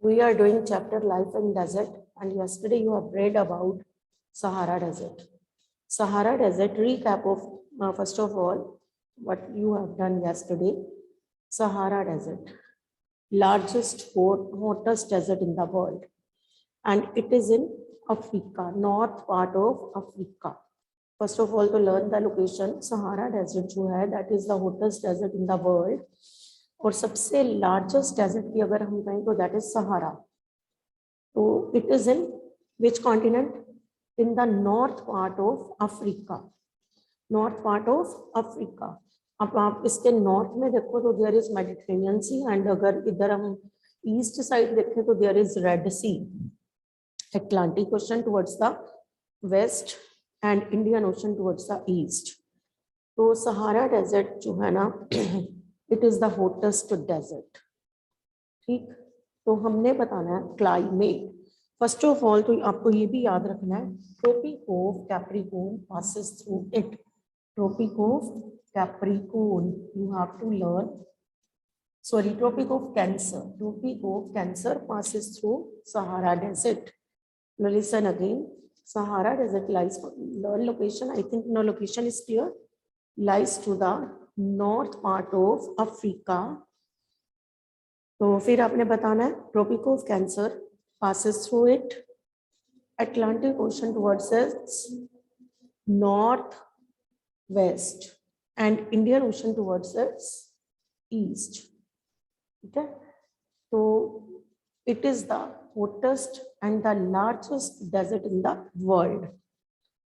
We are doing chapter Life in Desert, and yesterday you have read about Sahara Desert. Sahara Desert, recap of first of all what you have done yesterday. Sahara Desert, largest hottest desert in the world, and it is in Africa, north part of Africa. First of all, to learn the location, Sahara Desert जो है that is the hottest desert in the world. और सबसे largest desert की अगर हम कहें तो that is Sahara. तो it is in which continent? In the north part of Africa. North part of Africa. अब आप इसके नॉर्थ में देखो तो there is Mediterranean Sea, and अगर इधर हम ईस्ट साइड देखें तो there is Red Sea. Atlantic Ocean towards the west and Indian Ocean towards the east. तो सहारा डेजर्ट जो है ना it is the hottest desert. ठीक, तो हमने बताना है क्लाइमेट. फर्स्ट ऑफ ऑल तो आपको ये भी याद रखना है Tropic of Capricorn passes through it. Tropic of Capricorn you have to learn. Sorry, Tropic of Cancer. Tropic of Cancer passes through Sahara desert. Listen again. Sahara desert lies, learn location. I think no location is clear. Lies to the north part of Africa. तो फिर आपने बताना है Tropic of Cancer passes through it. Atlantic Ocean towards its north west and Indian Ocean towards it's east. ठीक है, तो it is the hottest and the largest desert in the world.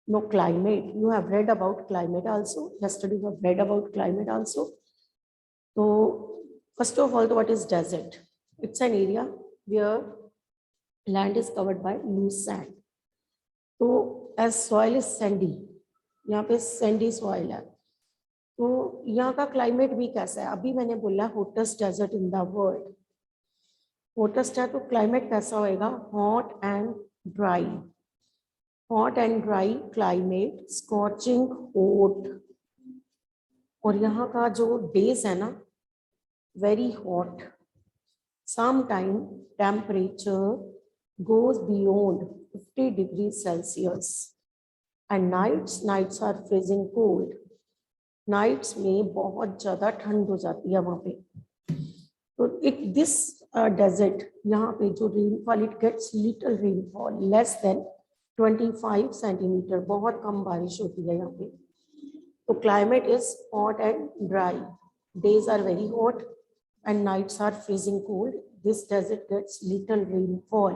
No climate. You have read about climate also. Yesterday you have read about climate also. So first of all, what is desert? It's an area where land is covered by loose sand. So as soil is sandy, यहाँ पे sandy soil है. तो यहाँ का climate भी कैसा है? अभी मैंने बोला hottest desert in the world. hottest है तो climate कैसा होएगा? Hot and dry. Hot and dry climate, scorching hot. और यहाँ का जो डेज है ना very hot. Some time temperature goes beyond 50 degree Celsius. And nights are freezing cold. Nights में बहुत ज़्यादा ठंड हो जाती है वहाँ पे. तो दिस डेजर्ट, यहाँ पे जो rainfall it gets little rainfall, less than 25 centimetre, बहुत कम बारिश होती है यहाँ पे. तो climate is hot and dry. Days are very hot and nights are freezing cold. This desert gets little rainfall.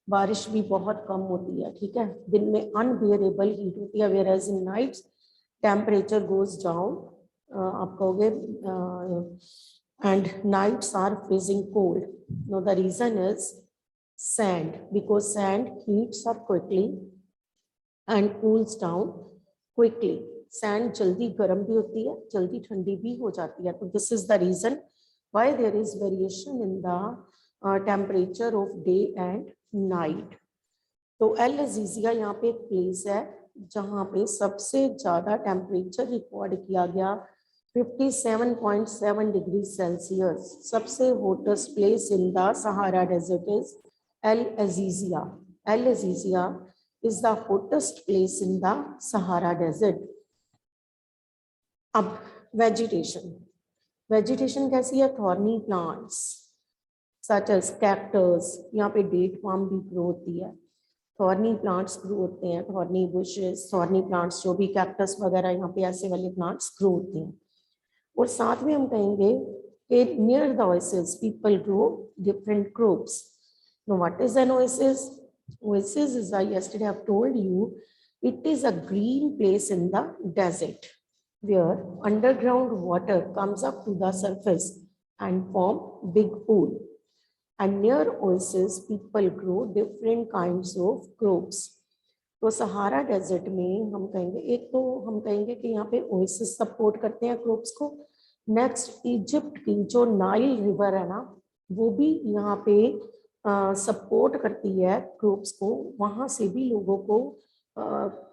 बारिश भी बहुत कम होती है. ठीक है, दिन में अनबियरेबल हीट होती है, whereas in nights temperature goes down. आप कहोगे and nights are freezing cold. No, the reason is sand, because sand heats up quickly and cools down quickly. Sand जल्दी गर्म भी होती है, जल्दी ठंडी भी हो जाती है. तो this is the reason why there is variation in the temperature of day and night. तो एल अजीजिया यहाँ पे एक प्लेस है जहाँ पे सबसे ज़्यादा टेम्परेचर रिकॉर्ड किया गया 57.7 डिग्री सेल्सियस. सबसे hottest place in the Sahara desert is El Azizia. El Azizia is the hottest place in the Sahara Desert. अब vegetation. Vegetation कैसी है? Thorny plants such as cactus. यहाँ पे date palm भी grow होती है. Thorny plants grow होते हैं. Thorny bushes, thorny plants जो भी cactus वगैरह यहाँ पे ऐसे वाले plants grow होते हैं. और साथ में हम कहेंगे कि near the oasis people grow different crops. Now, what is an oasis? Oasis is, yesterday I have told you, it is a green place in the desert where underground water comes up to the surface and form big pool. And near oasis, people grow different kinds of crops. तो Sahara डेजर्ट में हम कहेंगे, एक तो हम कहेंगे कि यहाँ पे ओएसिस सपोर्ट करते हैं क्रोप्स को. नेक्स्ट, इजिप्ट की जो नाइल रिवर है ना वो भी यहाँ पे सपोर्ट करती है क्रोप्स को. वहाँ से भी लोगों को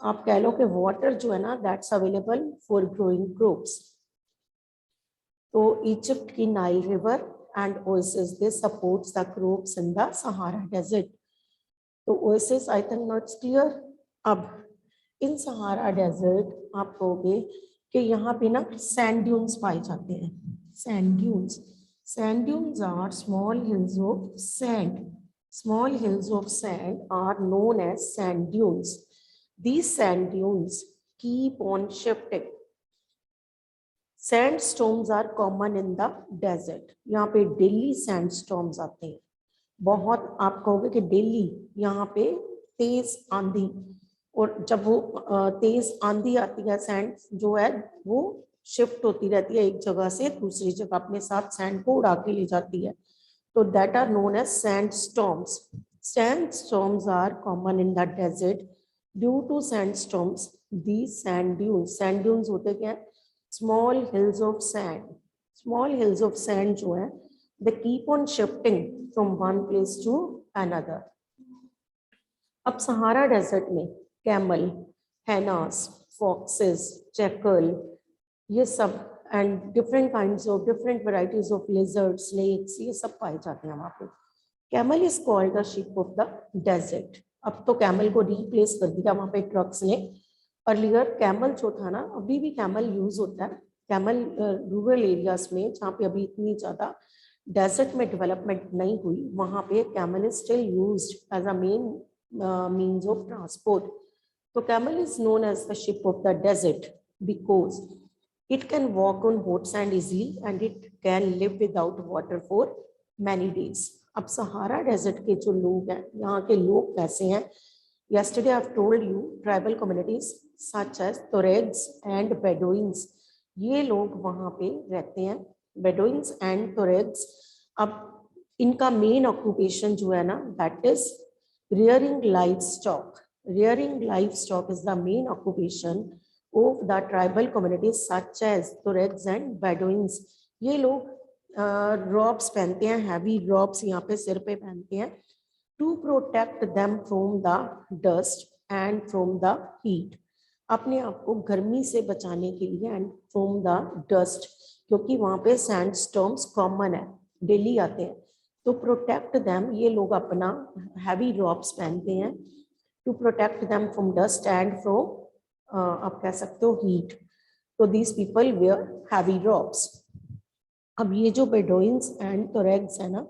आप कह लो कि वाटर जो है ना that's available for growing crops. तो इजिप्ट की Nile river and oasis, they supports the crops in the Sahara Desert. तो oasis I think not clear. अब इन सहारा डेजर्ट आप कहोगे कि यहाँ पे ना सैंड ड्यून्स पाए जाते हैं. Sand dunes, sand dunes are small hills of sand. Small hills of sand are known as sand dunes. These sand dunes keep on shifting. Sandstorms are common in the desert. यहाँ पे daily सैंडस्टॉर्म्स आते हैं बहुत. आप कहोगे कि daily यहाँ पे तेज आंधी, और जब वो तेज आंधी आती है सैंड जो है वो शिफ्ट होती रहती है एक जगह से दूसरी जगह, अपने साथ सैंड को उड़ा के ले जाती है. तो that are known as sandstorms. Sandstorms are common in the desert. Due to sandstorms the sand dunes, sand dunes होते क्या है, small hills of sand. Small hills of sand जो है they keep on shifting from one place to another. अब सहारा डेजर्ट में camel, hyenas, foxes, jackal, ये सब and different kinds of different varieties of lizards, snakes, ये सब पाए जाते हैं वहाँ पे. Camel is called the ship of the desert. अब तो कैमल को रिप्लेस कर दिया वहाँ पे ट्रक्स ने. अर्लियर कैमल जो था ना, अभी भी कैमल यूज होता है. कैमल रूरल एरियाज में जहाँ पे अभी इतनी ज़्यादा डेजर्ट में डेवलपमेंट नहीं हुई, वहाँ पे camel is still used as a main means of transport. तो camel is known as the ship of the desert because it can walk on hot sand easily and it can live without water for many days. अब सहारा desert के जो लोग हैं, यहाँ के लोग कैसे हैं? Yesterday I've told you tribal communities such as Tuaregs and Bedouins. ये लोग वहाँ पे रहते हैं, Bedouins and Tuaregs. अब इनका मेन ऑक्यूपेशन जो है ना, that is rearing livestock. Rearing livestock is the main occupation of the tribal communities such as Tuaregs and Bedouins. ये लोग रॉब्स पहनते हैं, हैवी रॉब्स यहाँ पे सिर पे पहनते हैं to protect them from the dust and from the heat. अपने आप को गर्मी से बचाने के लिए and from the dust, क्योंकि वहाँ पे सैंड स्टॉर्म्स कॉमन है, डेली आते हैं. तो प्रोटेक्ट देम, ये लोग अपना हैवी रॉब्स पहनते हैं to protect them from dust and from आप कह सकते हो हीट. तो these people where heavy robes. अब ये जो बेडोइंस एंड तुरेग्स है ना,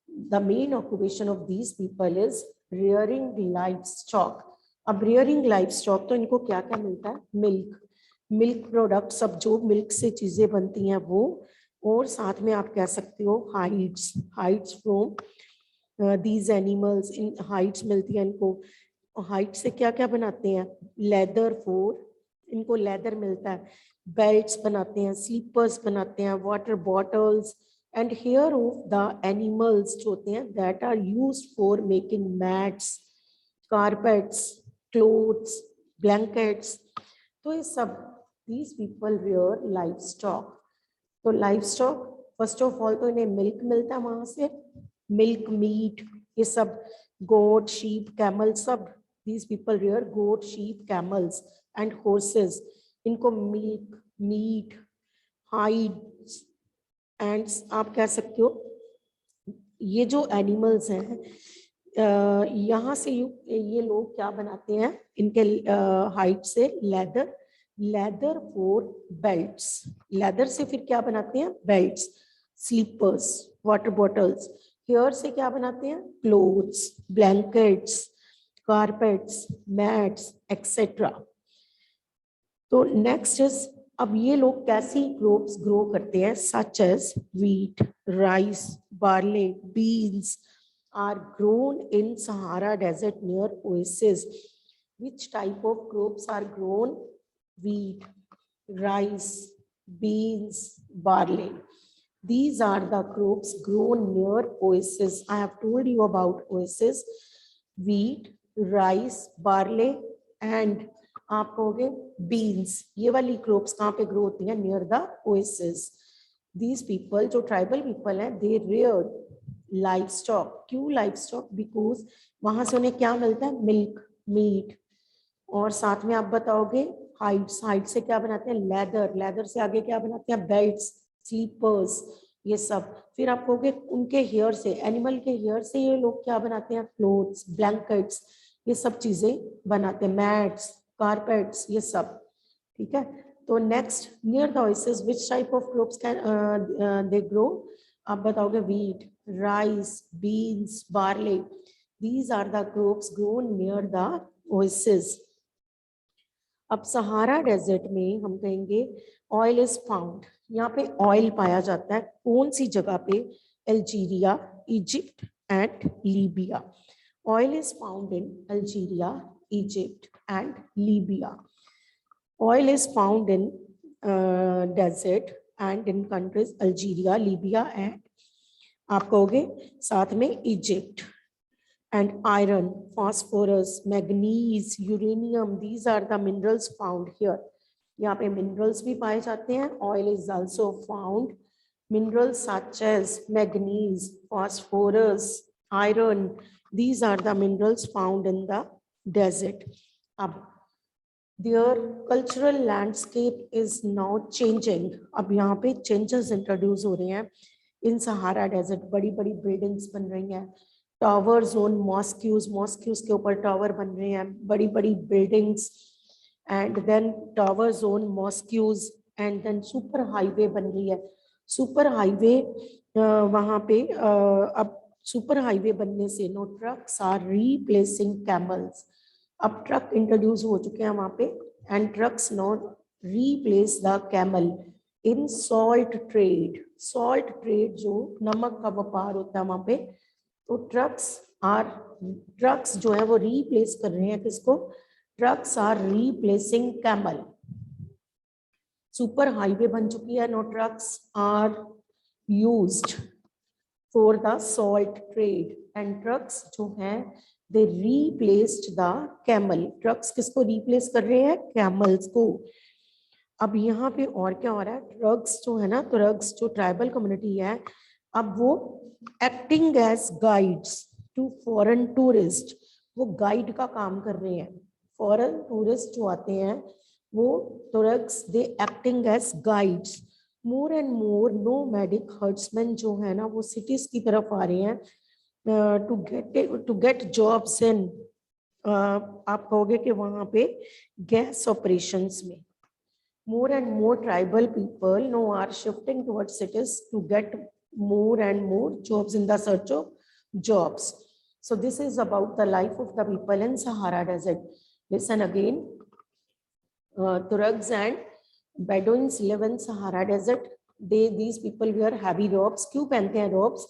the main occupation of these people is rearing livestock. अब रियरिंग लाइवस्टॉक तो इनको क्या क्या मिलता है? मिल्क, मिल्क प्रोडक्ट, सब जो मिल्क से चीजें बनती हैं वो, और साथ में आप कह सकते हो hides, hides from these animals. इन हाइड्स मिलती है इनको. हाइट से क्या क्या बनाते हैं? लेदर फोर, इनको लेदर मिलता है. बेल्ट्स बनाते हैं, स्लीपर्स बनाते हैं, water bottles and hair of the animals जो होते हैं that are used for making mats, carpets, clothes, blankets. तो ये सब these people rear life stock. तो life stock first of all तो इन्हें मिल्क मिलता है वहां से, मिल्क, मीट, ये सब, गोट, शीप, कैमल, सब these people rear goat, sheep, camels and horses. इनको milk, meat, hides and आप कह सकते हो ये जो एनिमल्स हैं, यहाँ से ये लोग क्या बनाते हैं? इनके हाइड से leather, leather for belts, leather से फिर क्या बनाते हैं? Belts, slippers, water bottles. Hair से क्या बनाते हैं? Clothes, blankets, carpets, mats, etcetera. तो नेक्स्ट इज, अब ये लोग कैसी क्रॉप्स ग्रो करते हैं? Such as wheat, rice, barley, beans are grown in Sahara desert near oasis. Which type of crops are grown? Wheat, rice, beans, barley. These are the crops grown near oasis. I have told you about oasis. Wheat, rice, barley and आप कहोगे beans. ये वाली crops कहाँ पे grow होती हैं? Near the oasis. These people जो tribal people हैं दे रियर लाइफ स्टॉक. क्यों लाइफ स्टॉक? बिकॉज वहां से उन्हें क्या मिलता है? मिल्क, मीट, और साथ में आप बताओगे हाइड्स. हाइड से क्या बनाते हैं? लेदर. लेदर से आगे क्या बनाते हैं? बेल्ट्स, स्लीपर्स, ये सब। फिर आप कहोगे उनके हेयर से, एनिमल के हेयर से ये लोग क्या बनाते हैं, क्लोथ्स, ब्लैंकेट्स, ये सब चीजें बनाते हैं, मैट्स, कारपेट्स, ये सब। ठीक है, तो next, near the oasis which type of crops can they grow? आप बताओगे wheat, rice, beans, barley, these are the crops grown near the oasis. अब सहारा डेजर्ट में हम कहेंगे ऑयल इज फाउंड, यहाँ पे ऑयल पाया जाता है कौन सी जगह पे? Algeria, Egypt and Libya. Oil is found in Algeria, Egypt and Libya. Oil is found in desert and in countries Algeria, Libya and आप कहोगे साथ में Egypt. And iron, phosphorus, manganese, uranium, these are the minerals found here. यहाँ पे minerals भी पाए जाते हैं. Oil is also found. Minerals such as manganese, phosphorus, iron, these are the minerals found in the desert. अब their cultural landscape is now changing. अब यहाँ पे changes introduce हो रहे हैं. In Sahara Desert बड़ी बड़ी buildings बन रही हैं. टावर्स ऑन मॉस्क्यूज, मॉस्क्यूज के ऊपर टावर बन रहे हैं, बड़ी बड़ी buildings, and then towers on mosques, and then super highway बन रही है. सुपर हाईवे वहाँ पे अब सुपर हाईवे बनने से now trucks are replacing camels. अब ट्रक इंट्रोड्यूस हो चुके हैं वहाँ पे, and trucks now replace the camel in salt trade. Salt trade जो नमक का व्यापार होता है वहाँ पे, तो ट्रक्स जो है वो रीप्लेस कर रहे हैं किसको? Trucks are replacing camel. Super highway बन चुकी है, no trucks are used for the salt trade, and trucks जो हैं they replaced the camel. Trucks किसको रीप्लेस कर रहे हैं? कैमल्स को. अब यहाँ पे और क्या हो रहा है? ट्रक्स जो है ना, ट्रक्स जो ट्राइबल कम्युनिटी है, अब वो acting as guides to foreign tourist, वो गाइड का काम कर रहे हैं. फॉरेन टूरिस्ट जो आते हैं वो tourist they acting as guides. More and more nomadic herdsman जो है ना वो सिटीज की तरफ आ रहे हैं टू गेट जॉब्स इन आप कहोगे कि वहां पे गैस ऑपरेशंस में. More and more tribal people now are shifting towards cities to get more and more jobs in the search of jobs. So this is about the life of the people in Sahara Desert. Listen again. Tuaregs and Bedouins live in Sahara Desert. These people wear heavy robes. क्यों पहनते हैं robes?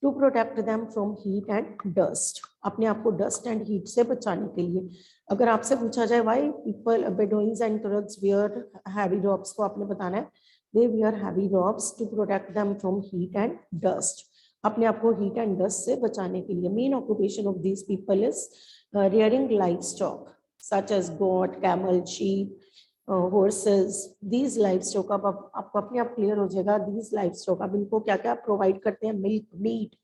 To protect them from heat and dust. अपने आप को dust and heat से बचाने के लिए. अगर आपसे पूछा जाए why people Bedouins and Tuaregs wear heavy robes, तो आपने बताना है they wear heavy robes to protect them from heat and dust. अपने आप को heat and dust से बचाने के लिए. Main occupation of these people is rearing livestock such as goat, camel, sheep, horses. These livestock, अब आपको अपने आप क्लियर हो जाएगा. These livestock अब इनको क्या क्या प्रोवाइड करते हैं? मिल्क, मीट,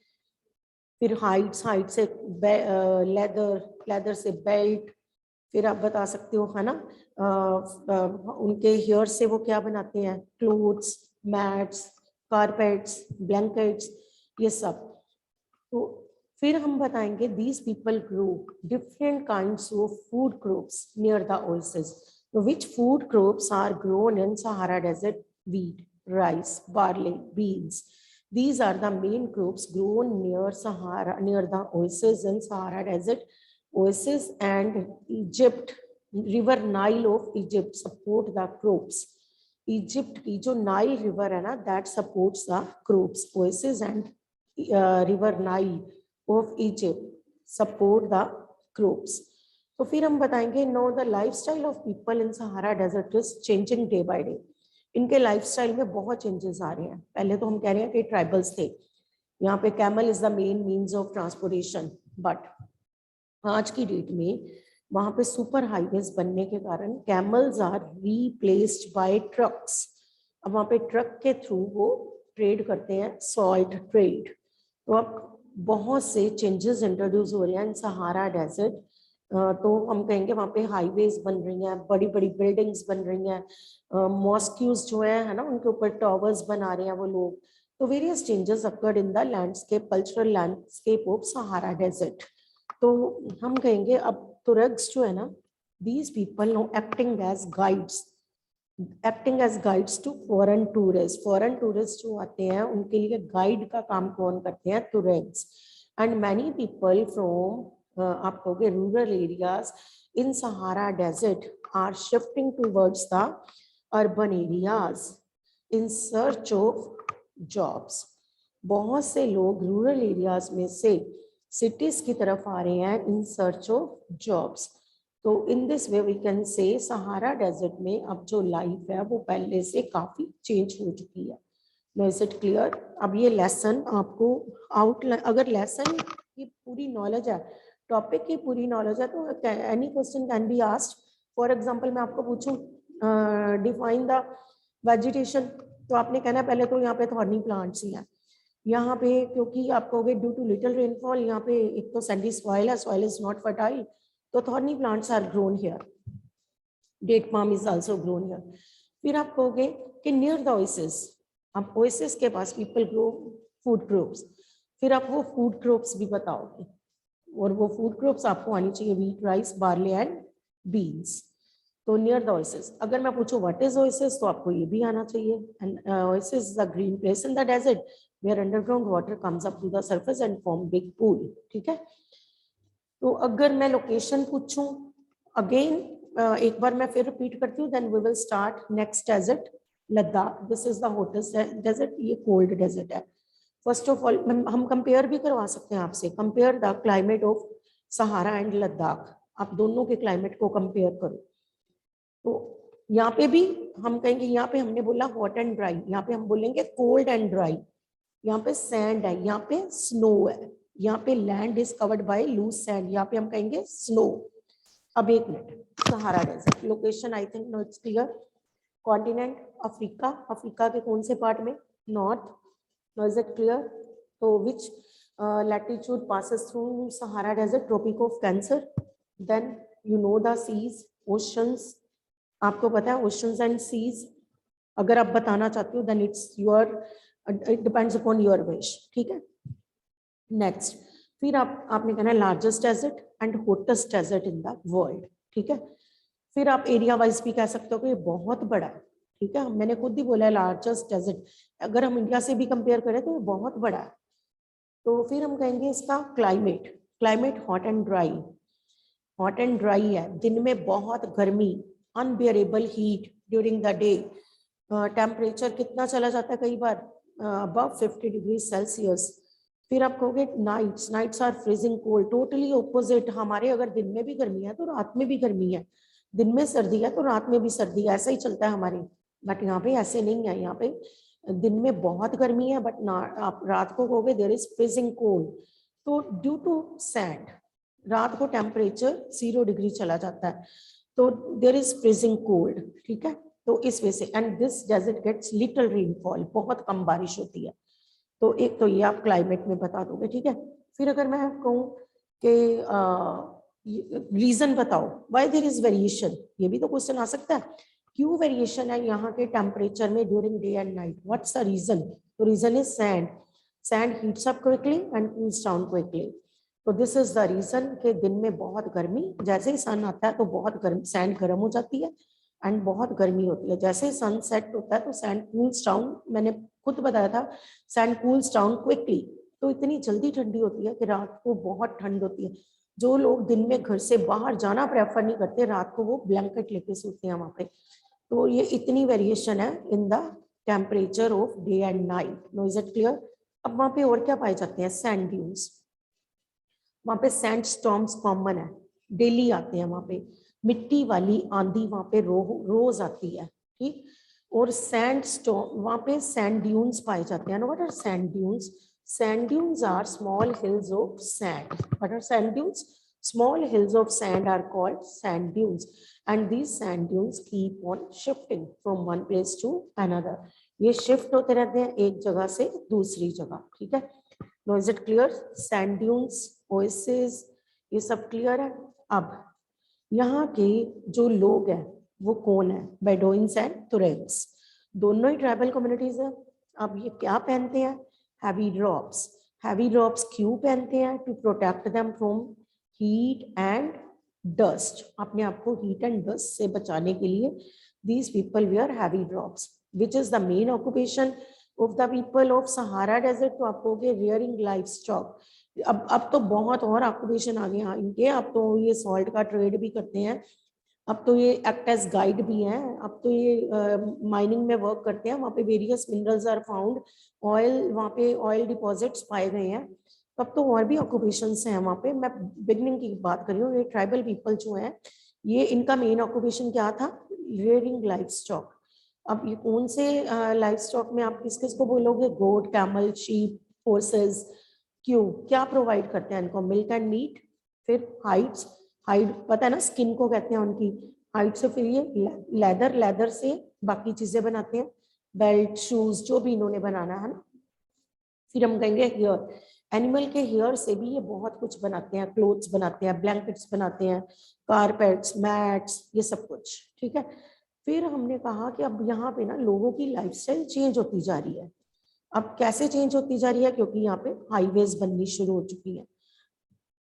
फिर हाइट से लेदर से बेल्ट, फिर आप बता सकते हो है ना उनके हेयर से वो क्या बनाते हैं? क्लोथ्स, मैट्स, कारपेट्स, ब्लैंकेट्स, ये सब. तो फिर हम बताएंगे these people grow different kinds of food crops near the oasis. So which food crops are grown in Sahara Desert? Wheat, rice, barley, beans. These are the main crops grown near the oasis in Sahara Desert. Oasis and Egypt, river Nile of Egypt support the crops. Egypt की जो Nile river है ना, that supports the crops. Oasis and river Nile of Egypt support the crops. तो फिर हम बताएंगे now the lifestyle of people in Sahara Desert is changing day by day. इनके lifestyle में बहुत चेंजेस आ रहे हैं. पहले तो हम कह रहे हैं कि ट्राइबल्स थे, यहाँ पे camel is the main means of transportation, but आज की डेट में वहां पे सुपर हाईवेज बनने के कारण कैमल्स आर रीप्लेस्ड बाय ट्रक्स. अब वहां पे ट्रक के थ्रू वो ट्रेड करते हैं, सॉल्ट ट्रेड. तो अब बहुत से चेंजेस इंट्रोड्यूस हो रहे हैं इन सहारा डेजर्ट. तो हम कहेंगे वहाँ पे हाईवेज बन रही हैं, बड़ी बड़ी बिल्डिंग्स बन रही हैं, मॉस्क्यूज जो है ना उनके ऊपर टावर्स बना रहे हैं वो लोग. तो various changes occurred in the landscape, cultural landscape of Sahara desert. तो हम कहेंगे अब तुरग्स जो है ना, these people now acting as guides to foreign tourists। foreign tourists जो आते हैं उनके लिए गाइड का काम कौन करते हैं? tourists। and many people from आप कहोगे rural areas in Sahara desert are shifting towards the urban areas in search of jobs। बहुत से लोग रूरल एरियाज में से सिटीज की तरफ आ रहे हैं इन सर्च ऑफ जॉब्स। तो in this way we can say Sahara डेजर्ट में अब जो लाइफ है वो पहले से काफी चेंज हो चुकी है। Now is it clear? अब ये लेसन आपको आउटलाइन, अगर लेसन की पूरी नॉलेज है, टॉपिक की पूरी नॉलेज है, तो any question can be asked. For example मैं आपको पूछूं डिफाइन द वेजिटेशन, तो आपने कहना पहले तो यहाँ पे थॉर्नी प्लांट्स ही हैं यहाँ पे, क्योंकि आप कहोगे ड्यू टू लिटिल रेनफॉल यहाँ पे एक तो सैंडी सॉइल है, सॉइल इज नॉट फर्टाइल, तो thorny plants are grown here, date palm is also grown here. फिर आप कहोगे कि नियर द ओएसिस, आप ओएसिस के पास पीपल ग्रो फूड क्रॉप्स, फिर आप वो फूड क्रॉप्स भी बताओगे, और वो फूड क्रॉप्स आपको आनी चाहिए wheat, rice, barley and beans. तो नियर द ओएसिस, अगर मैं पूछूं व्हाट इज ओएसिस, तो आपको ये भी आना चाहिए। And oasis is a green place in the desert where underground water comes up to the surface and form big pool. ठीक है, तो अगर मैं लोकेशन पूछूं अगेन, एक बार मैं फिर रिपीट करती हूँ, then we will start next desert Ladakh. This is the hottest desert, ये कोल्ड डेजर्ट है। फर्स्ट ऑफ ऑल हम कंपेयर भी करवा सकते हैं आपसे, compare the climate of Sahara and Ladakh, आप दोनों के क्लाइमेट को कंपेयर करो। तो यहाँ पे भी हम कहेंगे, यहाँ पे हमने बोला हॉट एंड ड्राई, यहाँ पे हम बोलेंगे कोल्ड एंड ड्राई। यहाँ पे सैंड है, यहाँ पे स्नो है, यहाँ पे land is covered by loose sand, यहाँ पे हम कहेंगे स्नो। अब एक minute, Sahara desert location I think no it's clear. Continent Africa, Africa के कौन से पार्ट में? North. No is it clear? तो which latitude passes through Sahara desert? Tropic of cancer. Then you know the seas, oceans, आपको पता है oceans and seize, अगर आप बताना चाहते हो then it's your, it depends upon your wish. ठीक है, नेक्स्ट फिर आपने कहना largest desert and hottest desert in the world. ठीक है, फिर आप एरिया वाइज भी कह सकते हो कि ये बहुत बड़ा है। ठीक है, मैंने खुद ही बोला है लार्जेस्ट डेजर्ट, अगर हम इंडिया से भी कंपेयर करें तो ये बहुत बड़ा है। तो फिर हम कहेंगे इसका climate, climate hot and dry, hot and dry है, दिन में बहुत गर्मी, unbearable heat during the day, temperature कितना चला जाता है कई बार अबव 50 डिग्री सेल्सियस। फिर आप कहोगे nights, nights are freezing cold, totally opposite, हमारे अगर दिन में भी गर्मी है तो रात में भी गर्मी है, दिन में सर्दी है तो रात में भी सर्दी है, ऐसा ही चलता है हमारे। बट यहाँ पे ऐसे नहीं है, यहाँ पे दिन में बहुत गर्मी है बट आप रात को कहोगे देयर इज फ्रीजिंग कोल्ड। तो ड्यू टू सैंड रात को टेम्परेचर 0 डिग्री चला जाता है, तो देयर इज फ्रीजिंग कोल्ड। ठीक है, तो इस वजह से, and this desert gets little rainfall, बहुत कम बारिश होती है। तो एक तो ये आप क्लाइमेट में बता दोगे। ठीक है, फिर अगर मैं कहूँ कि रीजन बताओ व्हाई देयर इज वेरिएशन, ये भी तो क्वेश्चन आ सकता है, क्यों वेरिएशन है यहाँ के टेम्परेचर में during day and night, what's the reason? तो reason is sand, sand heats up quickly and cools down quickly. तो दिस इज द रीजन कि दिन में बहुत गर्मी, जैसे ही सन आता है तो बहुत गर्म, सैंड गर्म हो जाती है एंड बहुत गर्मी होती है। जैसे ही सन सेट होता है तो सैंड कूल्स डाउन, मैंने खुद बताया था सैंड कूल्स डाउन क्विकली, तो इतनी जल्दी ठंडी होती है कि रात को बहुत ठंड होती है। जो लोग दिन में घर से बाहर जाना प्रेफर नहीं करते, रात को वो ब्लैंकेट लेके सोते हैं वहां पे। तो ये इतनी वेरिएशन है in the temperature of day and night. Now is it clear? अब वहां पे और क्या पाए जाते हैं? सैंड ड्यून्स, वहां पे सैंड स्टॉर्म्स कॉमन है, डेली आते हैं वहां पे, मिट्टी वाली आंधी वहां पे रोज आती है। ठीक, और सैंड स्टॉर्म, वहां पे सैंड ड्यून्स पाए जाते हैं। What are sand dunes? Sand dunes are small hills of sand. What are sand dunes? Small hills of sand are called sand dunes, and these sand dunes keep on shifting from one place to another. ये shift होते रहते हैं एक जगह से दूसरी जगह। ठीक है, now is it clear? Sand dunes, oasis, ये सब क्लियर है। अब यहाँ के जो लोग हैं वो कौन है? बेडोइंस एंड तुरेग्स, दोनों ही ट्राइबल कम्युनिटीज है। अब ये क्या पहनते हैं? Heavy drops. हैवी ड्रॉप्स क्यों पहनते हैं? To protect them from heat and dust, अपने आप को हीट एंड डस्ट से बचाने के लिए these people wear heavy drops, which is the main occupation of the people of Sahara Desert. तो आप कहोगे rearing livestock। अब तो बहुत और ऑक्यूपेशन आ गए हैं इनके। अब तो ये सॉल्ट का ट्रेड भी करते हैं, अब तो ये एक्ट एज गाइड भी हैं, अब तो ये माइनिंग में वर्क करते हैं, वहाँ पे various minerals are found, oil, वहाँ पे ऑयल डिपॉजिट्स पाए गए हैं। तब तो और भी ऑक्यूपेशंस हैं वहाँ पे। मैं बिगनिंग की बात कर रही हूँ। ये ट्राइबल पीपल जो हैं, ये इनका मेन ऑक्यूपेशन क्या था? Rearing life stock. अब ये कौन से लाइफ स्टॉक में आप किस किस को बोलोगे? Goat, camel, sheep, horses. क्यों? क्या प्रोवाइड करते हैं इनको? Milk and meat. फिर हाइड्स, हाइड पता है ना, स्किन को कहते हैं उनकी। हाइड से फिर ये लेदर, लेदर से बाकी चीजें बनाते हैं, बेल्ट, शूज, जो भी इन्होंने बनाना है ना। फिर हम कहेंगे हेयर, एनिमल के हेयर से भी ये बहुत कुछ बनाते हैं, क्लोथ्स बनाते हैं, ब्लैंकेट्स बनाते हैं, कारपेट्स, मैट्स, ये सब कुछ। ठीक है। फिर हमने कहा कि अब यहाँ पे ना लोगों की लाइफस्टाइल चेंज होती जा रही है। अब कैसे चेंज होती जा रही है? क्योंकि यहाँ पे हाईवेज बननी शुरू हो चुकी है,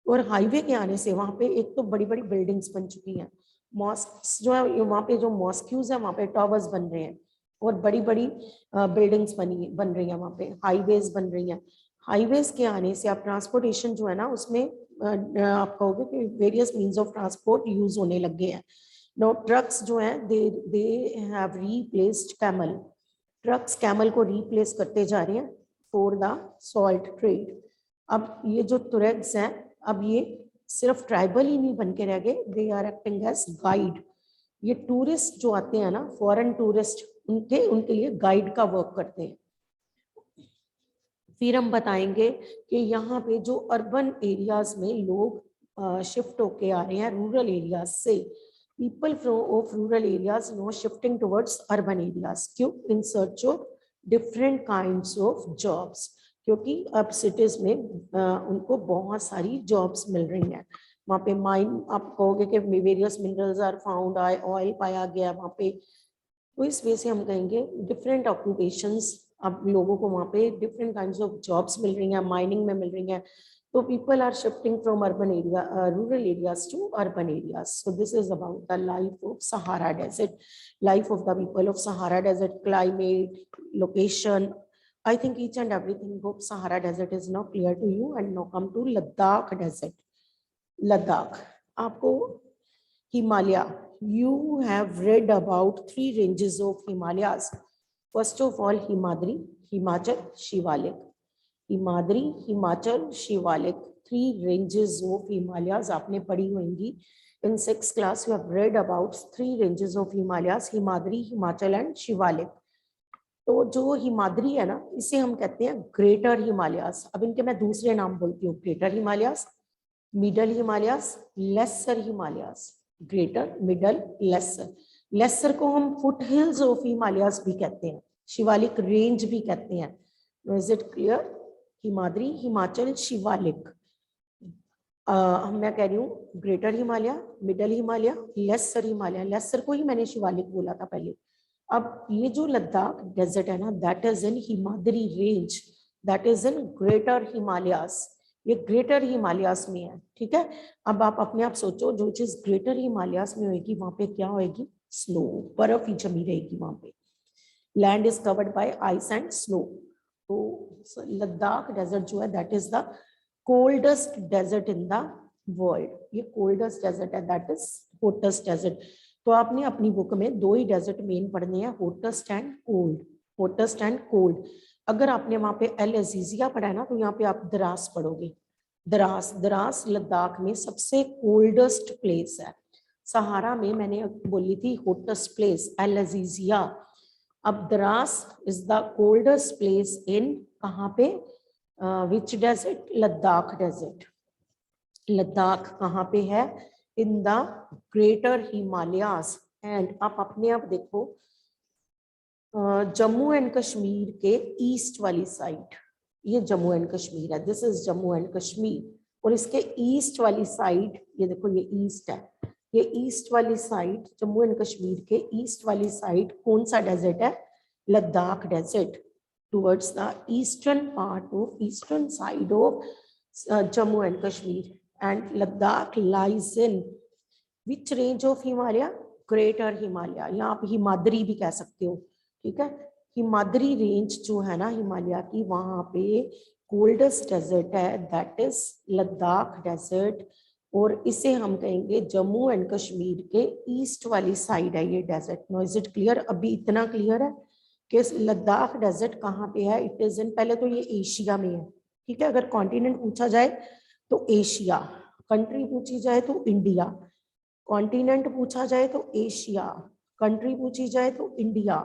और हाईवे के आने से वहाँ पे एक तो बड़ी बड़ी बिल्डिंग्स बन चुकी हैं, मॉस्क्स जो है वहाँ पे, जो मॉस्क्यूज है वहाँ पे टावर्स बन रहे हैं, और बड़ी बड़ी बिल्डिंग्स बन रही है वहाँ पे, हाईवेज बन रही हैं। हाईवेज के आने से आप ट्रांसपोर्टेशन जो है ना उसमें आप कहोगे कि various means of transport use होने लग गए हैं। नो, ट्रक्स जो हैं they have replaced camel. Trucks camel को रीप्लेस करते जा रहे हैं फॉर द सॉल्ट ट्रेड। अब ये जो तुरग्स हैं, अब ये सिर्फ ट्राइबल ही नहीं बन के रह गए, they are acting as guide. ये टूरिस्ट जो आते हैं ना, फॉरेन टूरिस्ट, उनके लिए गाइड का वर्क करते हैं। फिर हम बताएंगे कि यहाँ पे जो अर्बन एरियाज में लोग शिफ्ट होके आ रहे हैं रूरल एरियाज से, people of rural areas no shifting towards urban areas. क्यों? In search of different kinds of jobs, क्योंकि अब सिटीज में उनको बहुत सारी जॉब्स मिल रही हैं। वहाँ पे माइन, आप कहोगे कि various minerals are found, oil पाया गया वहाँ पे। तो इस वजह से हम कहेंगे डिफरेंट ऑक्यूपेशंस, अब लोगों को वहाँ पे डिफरेंट काइंड्स ऑफ जॉब्स मिल रही हैं, माइनिंग में मिल रही हैं। तो people are shifting from urban area, rural areas to urban areas. So this is about the life of Sahara desert, life of the people of Sahara desert, climate, location. I think each and everything of Sahara Desert is now clear to you. And now come to Ladakh Desert. Ladakh, आपको Himalaya, you have read about 3 ranges of Himalayas. First of all, Himadri, Himachal, Shivalik. Himadri, Himachal, Shivalik, 3 ranges of Himalayas आपने पढ़ी होंगी। In 6th class, you have read about 3 ranges of Himalayas, Himadri, Himachal and Shivalik. तो जो हिमाद्री है ना, इसे हम कहते हैं ग्रेटर हिमालयास। अब इनके मैं दूसरे नाम बोलती हूँ, greater Himalayas, middle Himalayas, lesser Himalayas. Greater, middle, lesser. Lesser को हम फुट हिल्स ऑफ हिमालयास भी कहते हैं, शिवालिक रेंज भी कहते हैं। Is it clear? Himadri, Himachal, Shivalik. मैं कह रही हूँ greater Himalaya, middle Himalaya, lesser Himalaya. Lesser को ही मैंने शिवालिक बोला था पहले। अब ये जो लद्दाख डेजर्ट है ना, that is in Himadri range, that is in greater Himalayas. ये ग्रेटर हिमालयास में है। ठीक है। अब आप अपने आप सोचो, जो चीज ग्रेटर हिमालयास में होगी वहां पे क्या होगी? स्नो, बर्फ ही जमी रहेगी वहां पे। Land is covered by ice and snow. तो लद्दाख डेजर्ट जो है, that is the coldest desert in the world. ये कोल्डेस्ट डेजर्ट है, दैट इज हॉटेस्ट डेजर्ट। तो आपने अपनी बुक में 2 ही डेजर्ट मेन पढ़ने हैं, hottest and cold. Hottest and cold. अगर आपने वहां पे एल अजीजिया पढ़ा है ना, तो यहाँ पे आप द्रास पढ़ोगे। द्रास, द्रास लद्दाख में सबसे कोल्डेस्ट प्लेस है। सहारा में मैंने बोली थी हॉटेस्ट प्लेस एल अजीजिया। अब Dras is the coldest place in, कहाँ पे? Which desert? Ladakh desert. Ladakh कहाँ पे है? In the greater Himalayas. And आप अपने आप देखो, जम्मू एंड कश्मीर के ईस्ट वाली साइड, ये जम्मू एंड कश्मीर है, this is Jammu and Kashmir. और इसके ईस्ट वाली साइड, ये देखो ये ईस्ट है, ये ईस्ट वाली साइड, जम्मू एंड कश्मीर के ईस्ट वाली साइड कौन सा डेजर्ट है? Ladakh desert. towards the eastern part of eastern side of Jammu and Kashmir, and Ladakh lies in which range of Himalaya? Greater Himalaya, या आप हिमाद्री भी कह सकते हो, ठीक है। हिमाद्री रेंज जो है ना हिमालय की, वहां पे कोल्डेस्ट डेजर्ट है, दैट इज लद्दाख डेजर्ट, और इसे हम कहेंगे जम्मू एंड कश्मीर के ईस्ट वाली साइड है ये desert. Now is it clear? अभी इतना क्लियर है कि लद्दाख डेजर्ट कहाँ पे है? इट इज इन, पहले तो ये एशिया में है, ठीक है। अगर कॉन्टिनेंट पूछा जाए तो एशिया, कंट्री पूछी जाए तो इंडिया, कॉन्टिनेंट पूछा जाए तो एशिया, कंट्री पूछी जाए तो India,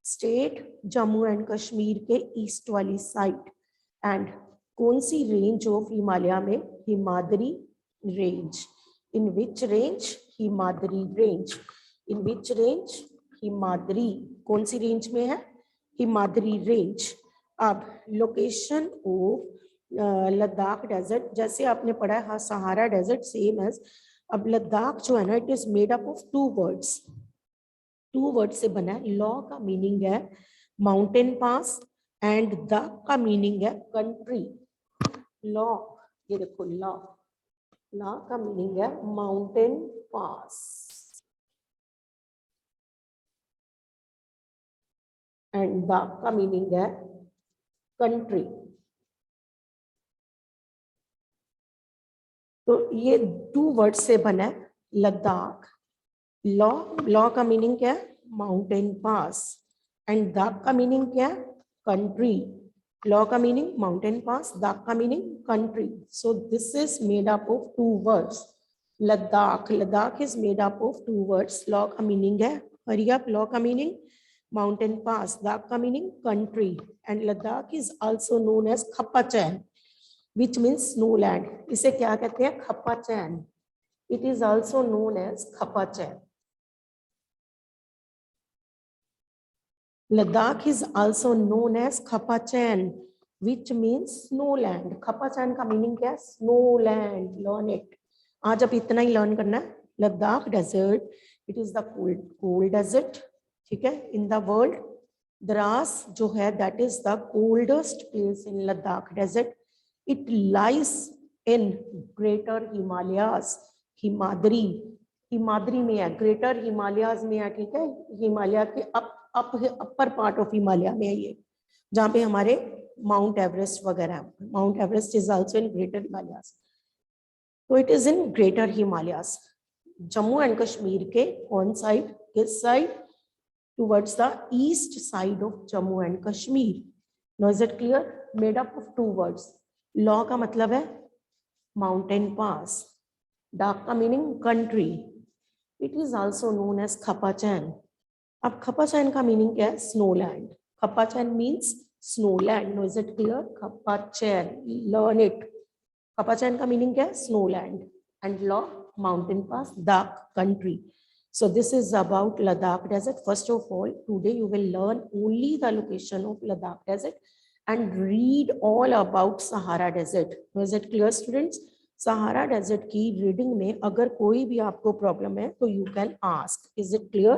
state Jammu and Kashmir के ईस्ट वाली साइड, एंड कौन सी रेंज ऑफ हिमालय में? Himadri range. In which range? Himadri range. In which range? Himadri. कौन सी रेंज में है? हिमाद्री रेंज। अब लोकेशन ऑफ लद्दाख डेजर्ट, जैसे आपने पढ़ा है सहारा डेजर्ट सेम एज, अब लद्दाख जो है ना it is made up of two words, two word से बना है। लॉ का मीनिंग है माउंटेन पास एंड द का मीनिंग है कंट्री। लॉ, ये देखो लॉ, लॉ का मीनिंग है माउंटेन पास एंड द का मीनिंग है कंट्री। तो ये टू वर्ड से बना है लद्दाख। लॉ, लॉ का मीनिंग क्या है? माउंटेन पास, एंड दाग का मीनिंग क्या है? कंट्री। लॉ का मीनिंग माउंटेन पास, दाग का meaning country. So this is made up of two words. Ladakh, Ladakh is made up of two words. लॉ का मीनिंग है, हरी अप, लॉ का मीनिंग माउंटेन पास, दाग का meaning country, and Ladakh is also known as Khapachan which means snow land. इसे क्या कहते हैं? Khapachan. It is also known as Khapachan. Ladakh is also known as Khapachan, which means snowland. Khapachan का meaning क्या है? Snowland. Learn it. आज आप इतना ही लर्न करना है। Ladakh desert, it is the cold desert, ठीक है, इन द वर्ल्ड। द्रास जो है that is the coldest place in Ladakh desert. It lies in greater Himalayas. Himadri, Himadri में है, ग्रेटर हिमालयाज में है, ठीक है। हिमालय के अपर पार्ट ऑफ हिमालय में है ये, जहाँ पे हमारे माउंट एवरेस्ट वगैरह। Mount Everest is also in greater Himalayas, तो it is in greater Himalayas. Jammu and Kashmir के कौन साइड? किस side? Towards the east side of Jammu and Kashmir. Now is it clear? Made up of two words. लॉ का मतलब है माउंटेन पास, डाक का meaning country. It is also known as Khapachan. अब खपाचैन का मीनिंग क्या है? Snow land. Khapachan means Snowland. No is it clear? Khapachan, learn it. Khapachan का मीनिंग क्या है? स्नोलैंड, एंड लॉ माउंटेन पास, दाक कंट्री। So this is about Ladakh desert. First of all, today you will learn only the location of Ladakh desert and read all about Sahara desert. Now is it clear students? Sahara desert की reading में अगर कोई भी आपको problem है तो you can ask. Is it clear?